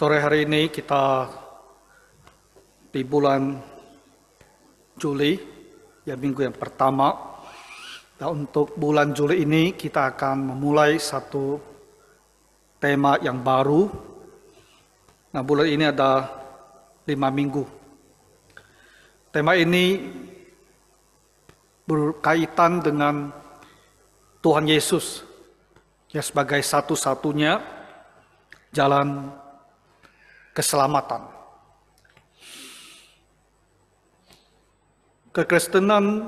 Sore hari ini kita di bulan Juli, ya minggu yang pertama. Dan untuk bulan Juli ini kita akan memulai satu tema yang baru. Nah, bulan ini ada 5 minggu. Tema ini berkaitan dengan Tuhan Yesus, ya sebagai satu-satunya jalan keselamatan. Kekristenan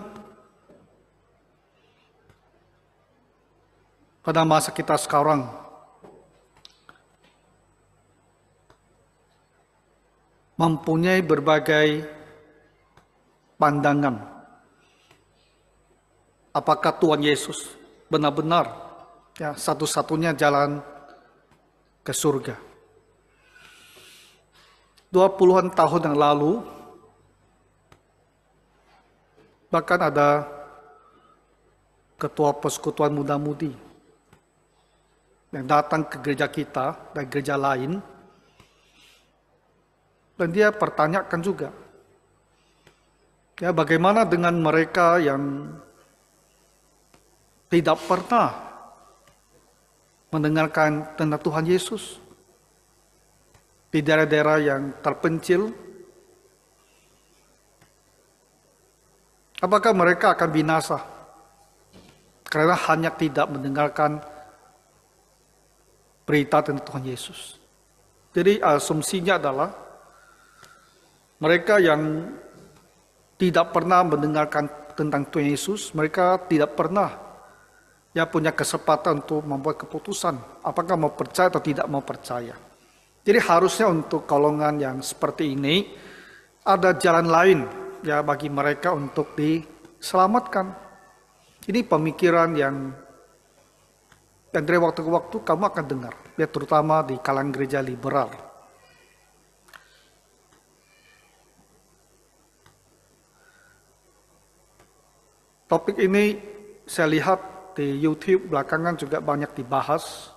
pada masa kita sekarang mempunyai berbagai pandangan. Apakah Tuhan Yesus benar-benar ya satu-satunya jalan ke surga? 20-an tahun yang lalu, bahkan ada ketua persekutuan muda-mudi yang datang ke gereja kita dan gereja lain, dan dia pertanyakan juga, ya bagaimana dengan mereka yang tidak pernah mendengarkan tentang Tuhan Yesus di daerah-daerah yang terpencil? Apakah mereka akan binasa karena hanya tidak mendengarkan berita tentang Tuhan Yesus? Jadi asumsinya adalah mereka yang tidak pernah mendengarkan tentang Tuhan Yesus, mereka tidak pernah punya kesempatan untuk membuat keputusan apakah mau percaya atau tidak mau percaya. Jadi harusnya untuk golongan yang seperti ini ada jalan lain ya bagi mereka untuk diselamatkan. Ini pemikiran yang dari waktu ke waktu kamu akan dengar, ya terutama di kalangan gereja liberal. Topik ini saya lihat di YouTube belakangan juga banyak dibahas.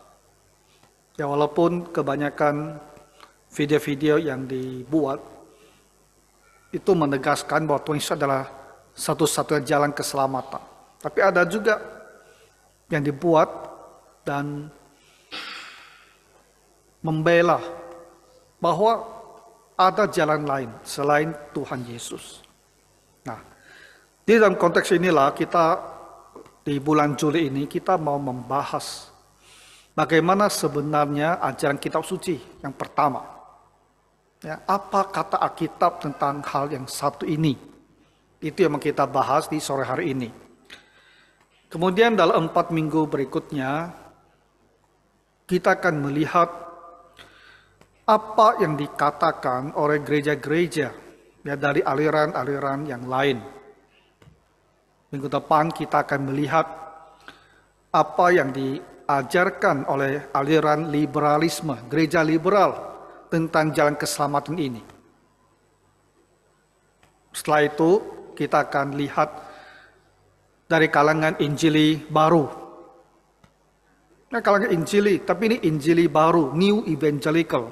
Ya walaupun kebanyakan video-video yang dibuat itu menegaskan bahwa Tuhan Yesus adalah satu-satunya jalan keselamatan. Tapi ada juga yang dibuat dan membela bahwa ada jalan lain selain Tuhan Yesus. Nah, di dalam konteks inilah kita di bulan Juli ini kita mau membahas bagaimana sebenarnya ajaran kitab suci yang pertama. Ya, apa kata Alkitab tentang hal yang satu ini? Itu yang kita bahas di sore hari ini. Kemudian dalam 4 minggu berikutnya, kita akan melihat apa yang dikatakan oleh gereja-gereja ya dari aliran-aliran yang lain. Minggu depan kita akan melihat apa yang diajarkan oleh aliran liberalisme, gereja liberal tentang jalan keselamatan ini. Setelah itu kita akan lihat dari kalangan Injili baru. Nah, kalangan Injili, tapi ini Injili baru, New Evangelical.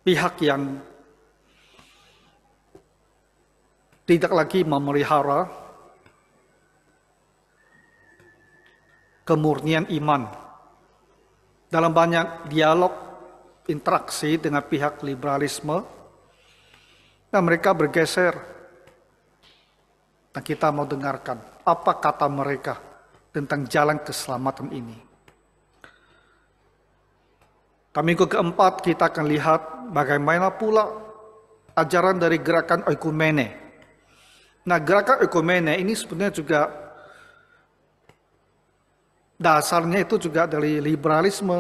Pihak yang tidak lagi memelihara kemurnian iman. Dalam banyak dialog, interaksi dengan pihak liberalisme, dan mereka bergeser. Dan kita mau dengarkan apa kata mereka tentang jalan keselamatan ini. Dan minggu keempat kita akan lihat bagaimana pula ajaran dari gerakan oikumene. Nah, gerakan oikumene ini sebenarnya juga dasarnya itu juga dari liberalisme.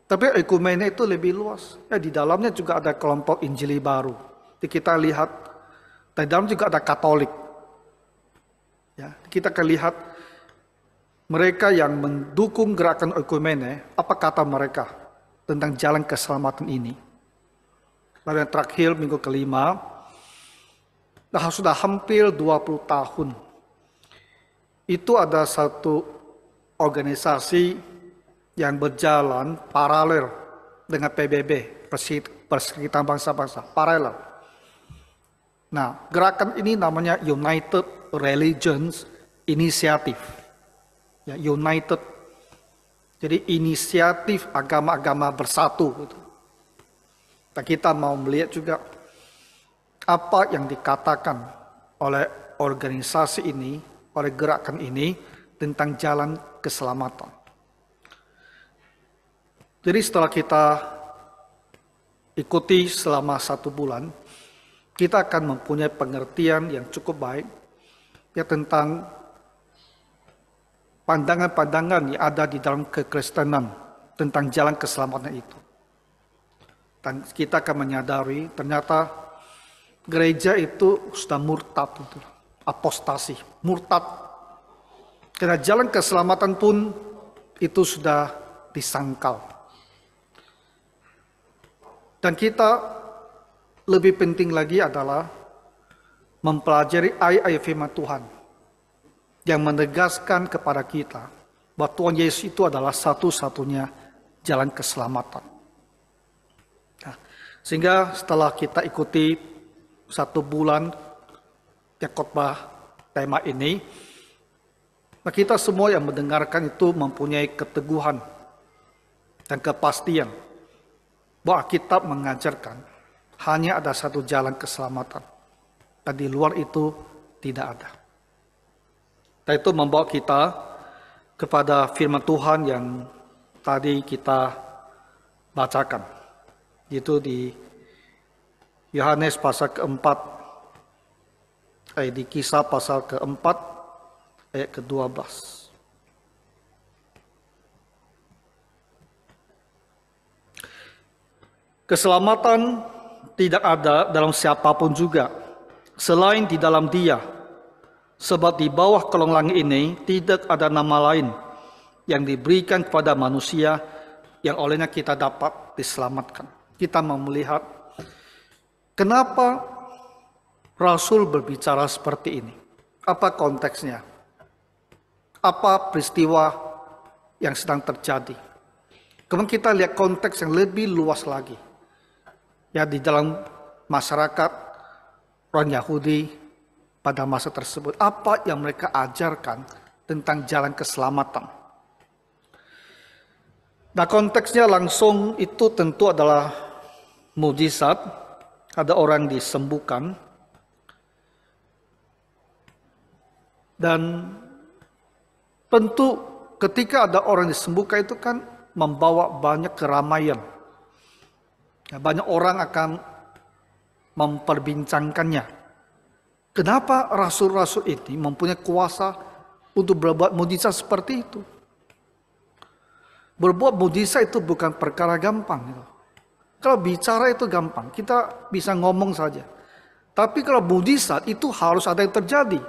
Tapi oikumene itu lebih luas. Ya, di dalamnya juga ada kelompok Injili baru. Jadi kita lihat, di dalam juga ada Katolik. Ya, kita akan lihat mereka yang mendukung gerakan oikumene, apa kata mereka tentang jalan keselamatan ini. Lalu yang terakhir, minggu kelima, sudah hampir 20 tahun. Itu ada satu organisasi yang berjalan paralel dengan PBB, Persekutuan Bangsa-Bangsa, paralel. Nah, gerakan ini namanya United Religions Initiative. Ya, United. Jadi inisiatif agama-agama bersatu. Gitu. Dan kita mau melihat juga apa yang dikatakan oleh organisasi ini, oleh gerakan ini tentang jalan keselamatan. Jadi setelah kita ikuti selama 1 bulan, kita akan mempunyai pengertian yang cukup baik ya tentang pandangan-pandangan yang ada di dalam kekristenan tentang jalan keselamatan itu. Dan kita akan menyadari ternyata gereja itu sudah murtad, itu, apostasi, murtad. Karena jalan keselamatan pun itu sudah disangkal. Dan kita lebih penting lagi adalah mempelajari ayat-ayat firman Tuhan yang menegaskan kepada kita bahwa Tuhan Yesus itu adalah satu-satunya jalan keselamatan. Nah, sehingga setelah kita ikuti 1 bulan khotbah tema ini, nah kita semua yang mendengarkan itu mempunyai keteguhan dan kepastian bahwa Alkitab mengajarkan hanya ada satu jalan keselamatan. Dan di luar itu tidak ada. Dan itu membawa kita kepada firman Tuhan yang tadi kita bacakan. Yaitu di Yohanes pasal keempat, di Kisah pasal keempat, ayat ke-12. Keselamatan tidak ada dalam siapapun juga, selain di dalam Dia. Sebab di bawah kolong langit ini tidak ada nama lain yang diberikan kepada manusia yang olehnya kita dapat diselamatkan. Kita mau melihat kenapa Rasul berbicara seperti ini. Apa konteksnya? Apa peristiwa yang sedang terjadi? Kemudian kita lihat konteks yang lebih luas lagi. Ya, di dalam masyarakat orang Yahudi pada masa tersebut, apa yang mereka ajarkan tentang jalan keselamatan. Nah, konteksnya langsung itu tentu adalah mujizat, ada orang disembuhkan, dan tentu ketika ada orang disembuhkan itu kan membawa banyak keramaian. Banyak orang akan memperbincangkannya. Kenapa rasul-rasul ini mempunyai kuasa untuk berbuat mujizat seperti itu? Berbuat mujizat itu bukan perkara gampang. Kalau bicara itu gampang, kita bisa ngomong saja. Tapi kalau mujizat itu harus ada yang terjadi.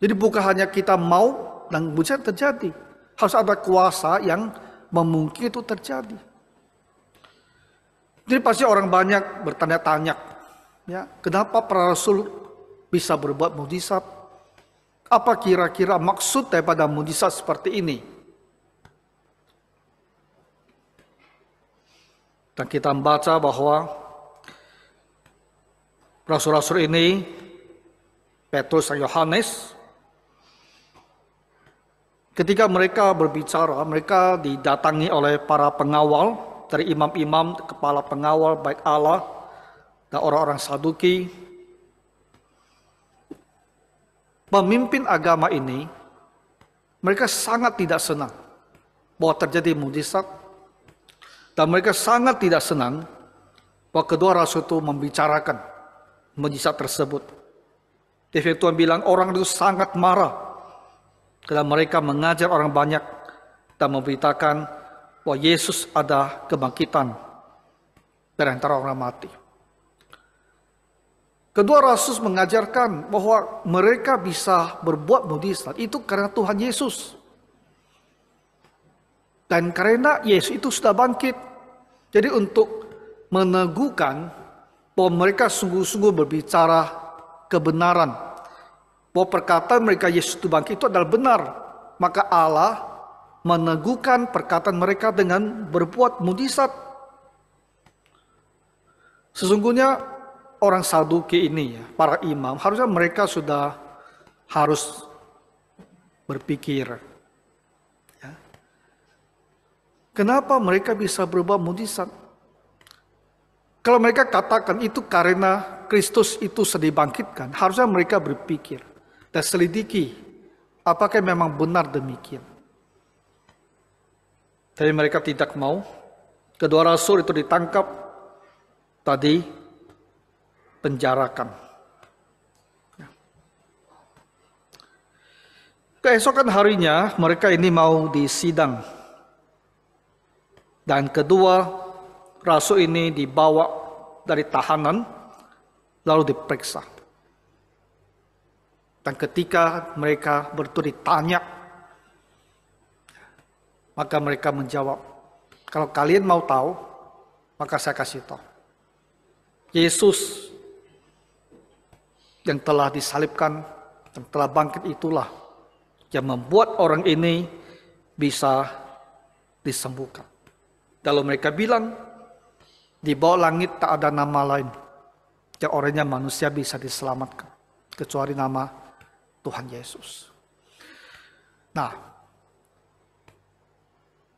Jadi bukan hanya kita mau dan mujizat terjadi. Harus ada kuasa yang memungkinkan itu terjadi. Jadi pasti orang banyak bertanya-tanya, ya, kenapa para rasul bisa berbuat mujizat? Apa kira-kira maksud daripada mujizat seperti ini? Dan kita membaca bahwa rasul-rasul ini, Petrus dan Yohanes, ketika mereka berbicara, mereka didatangi oleh para pengawal, dari imam-imam, kepala pengawal baik Allah dan orang-orang Saduki. Pemimpin agama ini, mereka sangat tidak senang bahwa terjadi mujizat, dan mereka sangat tidak senang bahwa kedua rasul itu membicarakan mujizat tersebut. Jadi Tuhan bilang orang itu sangat marah karena mereka mengajar orang banyak dan memberitakan bahwa Yesus ada kebangkitan dari antara orang mati. Kedua rasul mengajarkan bahwa mereka bisa berbuat mujizat itu karena Tuhan Yesus. Dan karena Yesus itu sudah bangkit. Jadi untuk meneguhkan bahwa mereka sungguh-sungguh berbicara kebenaran, bahwa perkataan mereka Yesus itu bangkit itu adalah benar, maka Allah meneguhkan perkataan mereka dengan berbuat mujizat. Sesungguhnya orang Saduki ini, ya, para imam, harusnya mereka sudah harus berpikir, ya, kenapa mereka bisa berbuat mujizat? Kalau mereka katakan itu karena Kristus itu sudah dibangkitkan, harusnya mereka berpikir dan selidiki apakah memang benar demikian. Tapi mereka tidak mau. Kedua rasul itu ditangkap, tadi penjarakan. Keesokan harinya mereka ini mau disidang. Dan kedua rasul ini dibawa dari tahanan lalu diperiksa. Dan ketika mereka berdua ditanya, maka mereka menjawab, kalau kalian mau tahu, maka saya kasih tahu. Yesus yang telah disalibkan dan telah bangkit itulah yang membuat orang ini bisa disembuhkan. Lalu mereka bilang, di bawah langit tak ada nama lain yang orangnya manusia bisa diselamatkan kecuali nama Tuhan Yesus. Nah,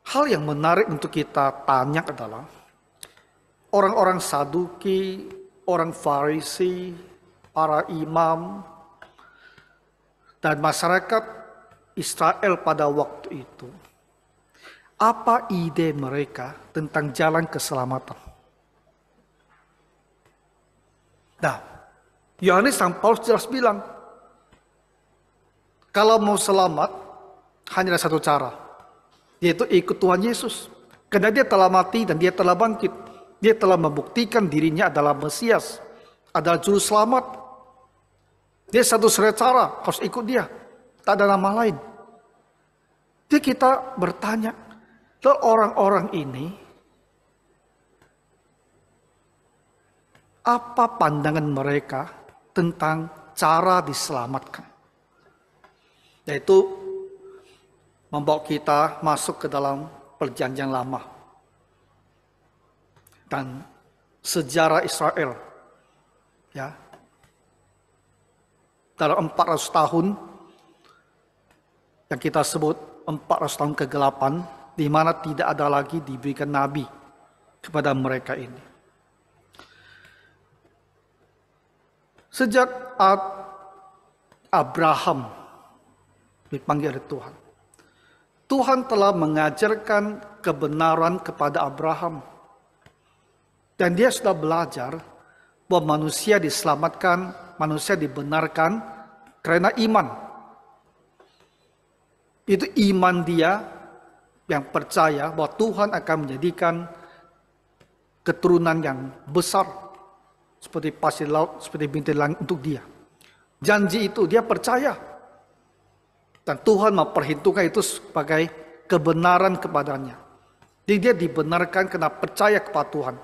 hal yang menarik untuk kita tanya adalah orang-orang Saduki, orang Farisi, para imam, dan masyarakat Israel pada waktu itu, apa ide mereka tentang jalan keselamatan? Nah, Yohanes dan Paulus jelas bilang, kalau mau selamat, hanya ada satu cara, yaitu ikut Tuhan Yesus. Karena dia telah mati dan dia telah bangkit. Dia telah membuktikan dirinya adalah Mesias, adalah Juru Selamat. Dia satu-satunya cara, harus ikut dia. Tak ada nama lain. Jadi kita bertanya, orang-orang ini, apa pandangan mereka tentang cara diselamatkan? Yaitu membawa kita masuk ke dalam perjanjian lama. Dan sejarah Israel. Ya. Dalam 400 tahun, yang kita sebut 400 tahun kegelapan, di mana tidak ada lagi diberikan nabi kepada mereka ini. Sejak Abraham dipanggil oleh Tuhan, Tuhan telah mengajarkan kebenaran kepada Abraham. Dan dia sudah belajar bahwa manusia diselamatkan, manusia dibenarkan karena iman. Itu iman dia yang percaya bahwa Tuhan akan menjadikan keturunan yang besar, seperti pasir laut, seperti bintang langit untuk dia. Janji itu dia percaya. Dan Tuhan memperhitungkan itu sebagai kebenaran kepadanya. Jadi dia dibenarkan karena percaya kepada Tuhan.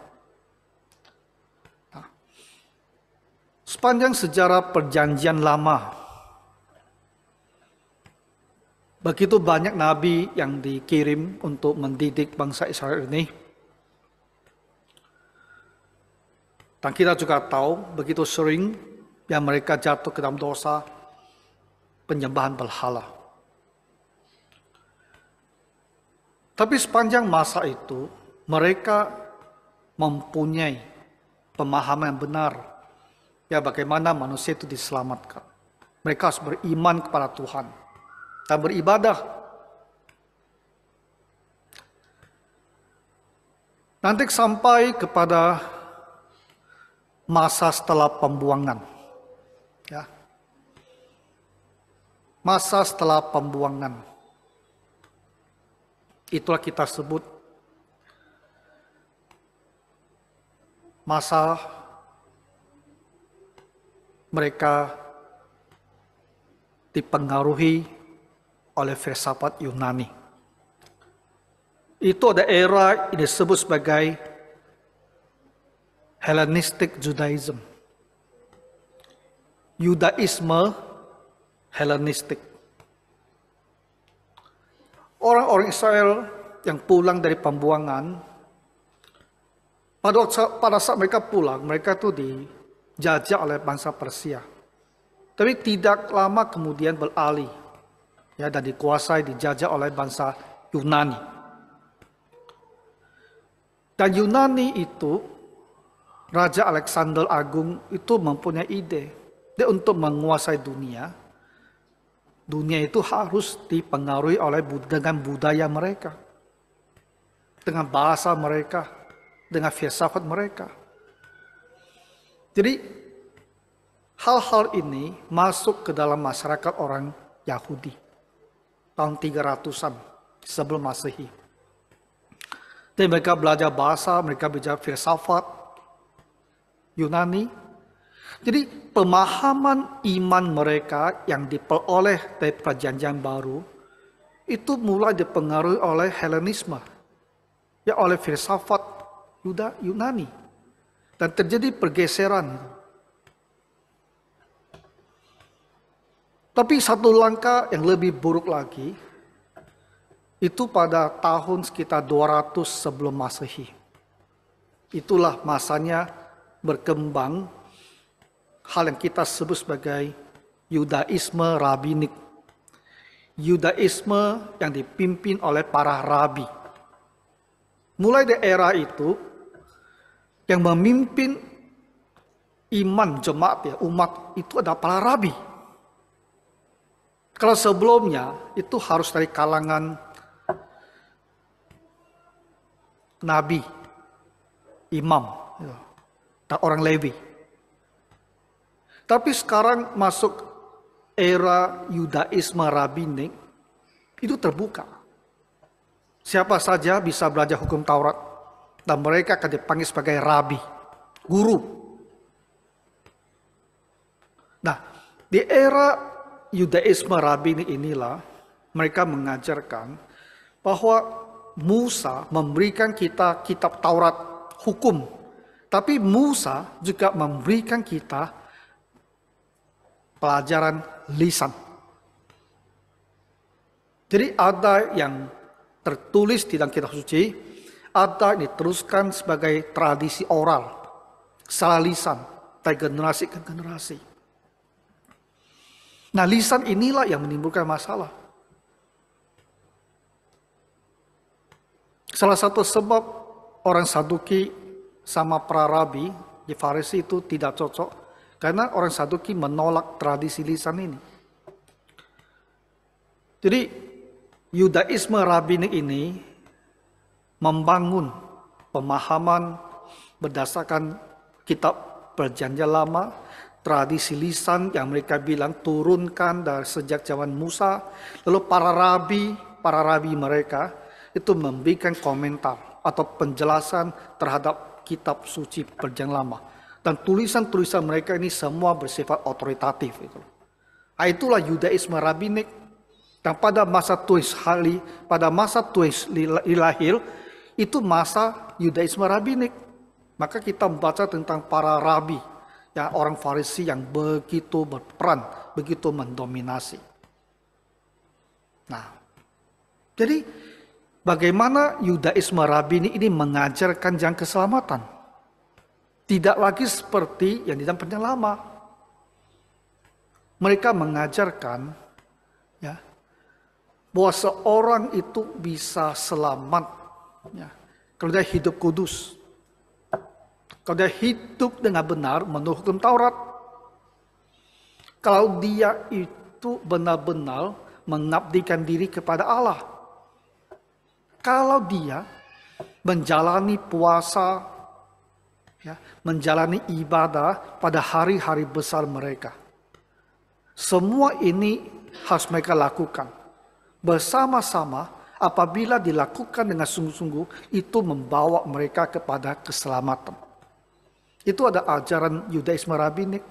Nah, sepanjang sejarah perjanjian lama, begitu banyak nabi yang dikirim untuk mendidik bangsa Israel ini. Dan kita juga tahu begitu sering yang mereka jatuh ke dalam dosa penyembahan berhala. Tapi sepanjang masa itu mereka mempunyai pemahaman yang benar, ya bagaimana manusia itu diselamatkan. Mereka harus beriman kepada Tuhan dan beribadah. Nanti sampai kepada masa setelah pembuangan. Ya. Masa setelah pembuangan. Itulah kita sebut masa mereka dipengaruhi oleh filsafat Yunani. Itu ada era yang disebut sebagai Hellenistic Judaism. Yudaisme Hellenistik. orang-orang Israel yang pulang dari pembuangan, pada saat mereka pulang, mereka tuh dijajah oleh bangsa Persia. Tapi tidak lama kemudian beralih, ya, dan dikuasai, dijajah oleh bangsa Yunani. Dan Yunani itu, Raja Alexander Agung itu mempunyai ide, dia untuk menguasai dunia. Dunia itu harus dipengaruhi dengan budaya mereka, dengan bahasa mereka, dengan filsafat mereka. Jadi hal-hal ini masuk ke dalam masyarakat orang Yahudi tahun 300-an sebelum Masehi. Dan mereka belajar bahasa, mereka belajar filsafat Yunani. Jadi pemahaman iman mereka yang diperoleh dari Perjanjian Baru itu mulai dipengaruhi oleh Helenisme, ya, oleh filsafat Yunani, dan terjadi pergeseran. Tapi satu langkah yang lebih buruk lagi itu pada tahun sekitar 200 sebelum Masehi. Itulah masanya berkembang hal yang kita sebut sebagai Yudaisme Rabinik. Yudaisme yang dipimpin oleh para rabi. Mulai dari era itu, yang memimpin iman jemaat, ya, umat itu adalah para rabi. Kalau sebelumnya itu harus dari kalangan nabi, imam, ya, dan orang Lewi. Tapi sekarang masuk era Yudaisme Rabinik, itu terbuka. Siapa saja bisa belajar hukum Taurat, dan mereka akan dipanggil sebagai rabi, guru. Nah, di era Yudaisme Rabinik inilah mereka mengajarkan bahwa Musa memberikan kita kitab Taurat, hukum. Tapi Musa juga memberikan kita pelajaran lisan. Jadi ada yang tertulis di dalam kitab suci, ada yang diteruskan sebagai tradisi oral, secara lisan, dari generasi ke generasi. Nah, lisan inilah yang menimbulkan masalah. Salah satu sebab orang Saduki sama para rabi di Farisi itu tidak cocok, karena orang Saduki menolak tradisi lisan ini. Jadi Yudaisme Rabinik ini membangun pemahaman berdasarkan kitab Perjanjian Lama, tradisi lisan yang mereka bilang turunkan dari sejak zaman Musa. Lalu para rabi mereka itu memberikan komentar atau penjelasan terhadap kitab suci Perjanjian Lama. Dan tulisan-tulisan mereka ini semua bersifat otoritatif. Itulah Yudaisme Rabinik. Dan pada masa tulis Ilahil, itu masa Yudaisme Rabinik. Maka kita membaca tentang para rabi, ya, orang Farisi yang begitu berperan, begitu mendominasi. Nah, jadi bagaimana Yudaisme Rabinik ini mengajarkan jalan keselamatan? Tidak lagi seperti yang di dalam Perjanjian Lama. Mereka mengajarkan, ya, bahwa seorang itu bisa selamat, ya, kalau dia hidup kudus, kalau dia hidup dengan benar menurut hukum Taurat, kalau dia itu benar-benar mengabdikan diri kepada Allah, kalau dia menjalani puasa, ya, menjalani ibadah pada hari-hari besar mereka. Semua ini harus mereka lakukan bersama-sama. Apabila dilakukan dengan sungguh-sungguh, itu membawa mereka kepada keselamatan. Itu ada ajaran Yudaisme Rabinik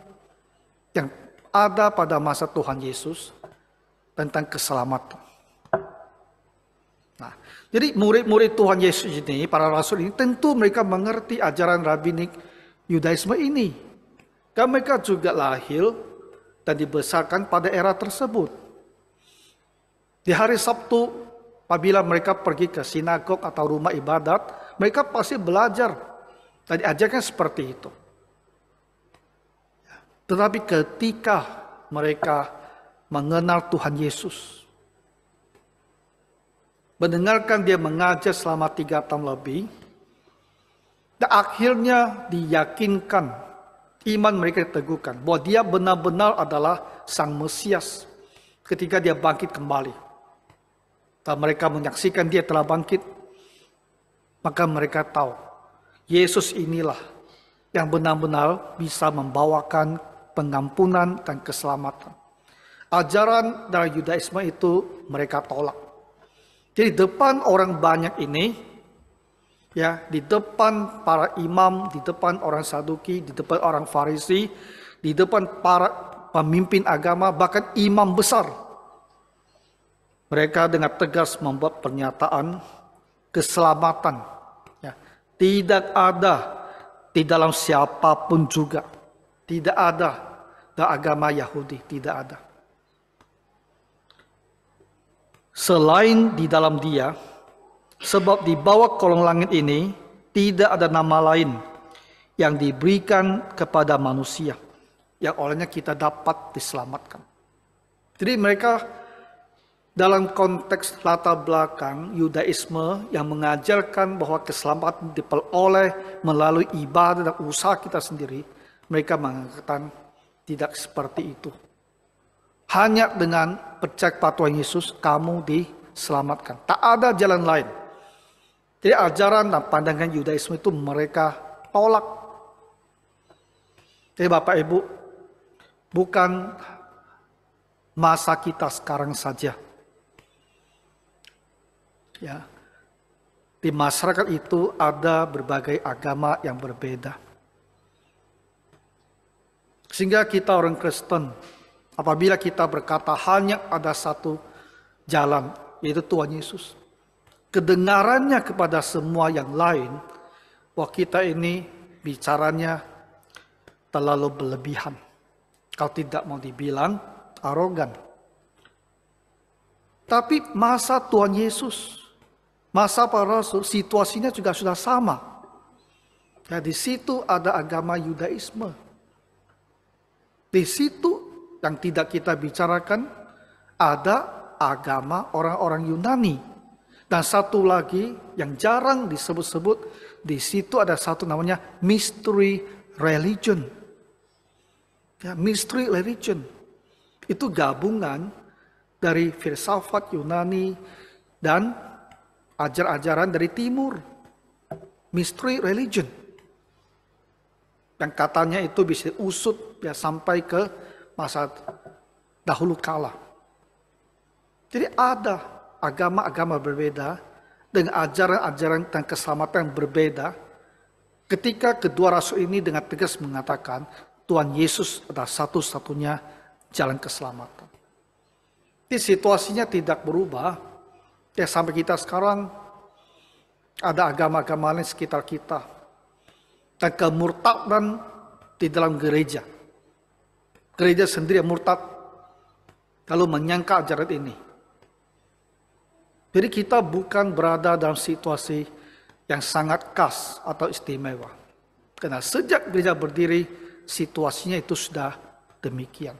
yang ada pada masa Tuhan Yesus tentang keselamatan. Nah, jadi murid-murid Tuhan Yesus ini, para rasul ini, tentu mereka mengerti ajaran Rabinik Yudaisme ini. Karena mereka juga lahir dan dibesarkan pada era tersebut. Di hari Sabtu, Apabila mereka pergi ke sinagog atau rumah ibadat, mereka pasti belajar dan diajarkan seperti itu. Tetapi ketika mereka mengenal Tuhan Yesus, mendengarkan dia mengajar selama 3 tahun lebih, dan akhirnya diyakinkan, iman mereka diteguhkan bahwa dia benar-benar adalah Sang Mesias ketika dia bangkit kembali. Dan mereka menyaksikan dia telah bangkit, maka mereka tahu Yesus inilah yang benar-benar bisa membawakan pengampunan dan keselamatan. Ajaran dari Yudaisme itu mereka tolak. Jadi depan orang banyak ini, ya, di depan para imam, di depan orang Saduki, di depan orang Farisi, di depan para pemimpin agama, bahkan imam besar, mereka dengan tegas membuat pernyataan keselamatan. Ya, tidak ada di dalam siapapun juga. Tidak ada dalam agama Yahudi. Tidak ada. Selain di dalam dia, sebab di bawah kolong langit ini tidak ada nama lain yang diberikan kepada manusia yang olehnya kita dapat diselamatkan. Jadi mereka dalam konteks latar belakang Yudaisme yang mengajarkan bahwa keselamatan diperoleh melalui ibadah dan usaha kita sendiri, mereka mengatakan tidak seperti itu. Hanya dengan percaya pada Tuhan Yesus kamu diselamatkan. Tak ada jalan lain. Jadi ajaran dan pandangan Yudaisme itu mereka tolak. Jadi Bapak Ibu, bukan masa kita sekarang saja. Ya, di masyarakat itu ada berbagai agama yang berbeda. Sehingga kita orang Kristen, apabila kita berkata hanya ada satu jalan, yaitu Tuhan Yesus, kedengarannya kepada semua yang lain, bahwa kita ini bicaranya terlalu berlebihan. Kalau tidak mau dibilang arogan. Tapi masa Tuhan Yesus, masa para rasul, situasinya juga sudah sama. Ya, di situ ada agama Yudaisme. Di situ yang tidak kita bicarakan ada agama orang-orang Yunani. Dan satu lagi yang jarang disebut-sebut, di situ ada satu namanya mystery religion. Ya, mystery religion itu gabungan dari filsafat Yunani dan ajar-ajaran dari timur. Mystery religion. Yang katanya itu bisa usut ya, sampai ke masa dahulu kala. Jadi ada agama-agama berbeda dengan ajaran-ajaran dan keselamatan yang berbeda. Ketika kedua rasul ini dengan tegas mengatakan Tuhan Yesus adalah satu-satunya jalan keselamatan. Jadi situasinya tidak berubah. Ya, sampai kita sekarang ada agama-agama lain sekitar kita. Dan kemurtadan di dalam gereja. Gereja sendiri yang murtad. Lalu menyangka ajaran ini. Jadi kita bukan berada dalam situasi yang sangat khas atau istimewa. Karena sejak gereja berdiri, situasinya itu sudah demikian.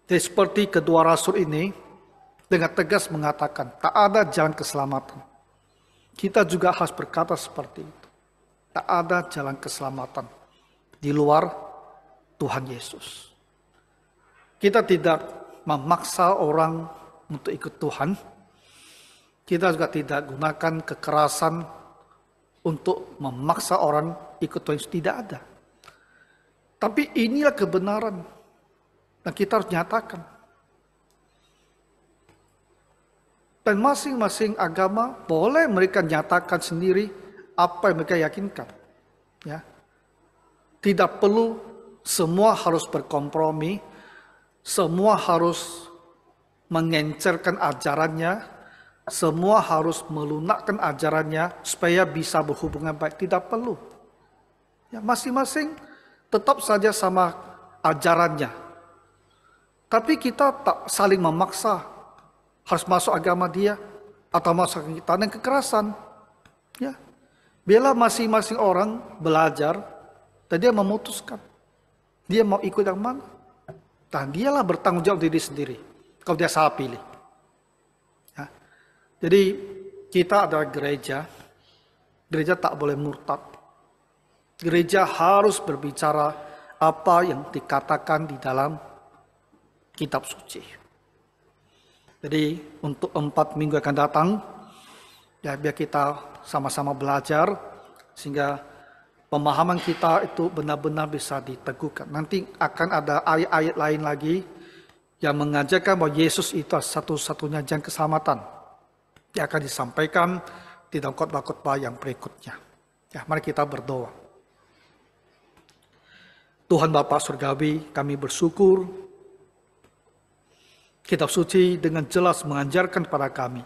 Jadi seperti kedua rasul ini, dengan tegas mengatakan, tak ada jalan keselamatan. Kita juga harus berkata seperti itu. Tak ada jalan keselamatan di luar Tuhan Yesus. Kita tidak memaksa orang untuk ikut Tuhan. Kita juga tidak gunakan kekerasan untuk memaksa orang ikut Tuhan Yesus. Tidak ada. Tapi inilah kebenaran. Dan kita harus nyatakan. Dan masing-masing agama boleh mereka nyatakan sendiri apa yang mereka yakinkan. Ya. Tidak perlu semua harus berkompromi, semua harus mengencerkan ajarannya, semua harus melunakkan ajarannya supaya bisa berhubungan baik. Tidak perlu. Ya, masing-masing tetap saja sama ajarannya. Tapi kita tak saling memaksa harus masuk agama dia. atau masa kita dan kekerasan. Ya, biarlah masing-masing orang belajar dan dia memutuskan dia mau ikut yang mana. Dan dialah bertanggung jawab diri sendiri kalau dia salah pilih. Ya. Jadi kita adalah gereja. Gereja tak boleh murtad. Gereja harus berbicara apa yang dikatakan di dalam kitab suci. Jadi untuk 4 minggu akan datang, ya biar kita sama-sama belajar sehingga pemahaman kita itu benar-benar bisa diteguhkan. Nanti akan ada ayat-ayat lain lagi yang mengajarkan bahwa Yesus itu satu-satunya jalan keselamatan. Yang akan disampaikan di dalam khotbah-khotbah yang berikutnya. Ya, mari kita berdoa. Tuhan Bapa Surgawi, kami bersyukur kitab suci dengan jelas mengajarkan kepada kami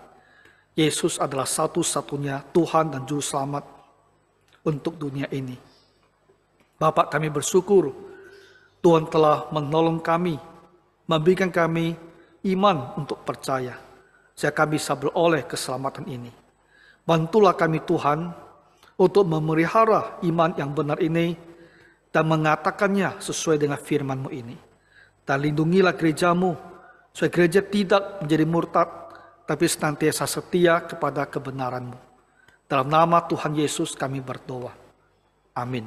Yesus adalah satu-satunya Tuhan dan Juru Selamat untuk dunia ini. Bapak, kami bersyukur Tuhan telah menolong kami, memberikan kami iman untuk percaya, sehingga kami bisa beroleh keselamatan ini. Bantulah kami Tuhan untuk memelihara iman yang benar ini dan mengatakannya sesuai dengan firman-Mu ini. Dan lindungilah gereja-Mu, supaya gereja tidak menjadi murtad, tapi senantiasa setia kepada kebenaran-Mu. Dalam nama Tuhan Yesus kami berdoa. Amin.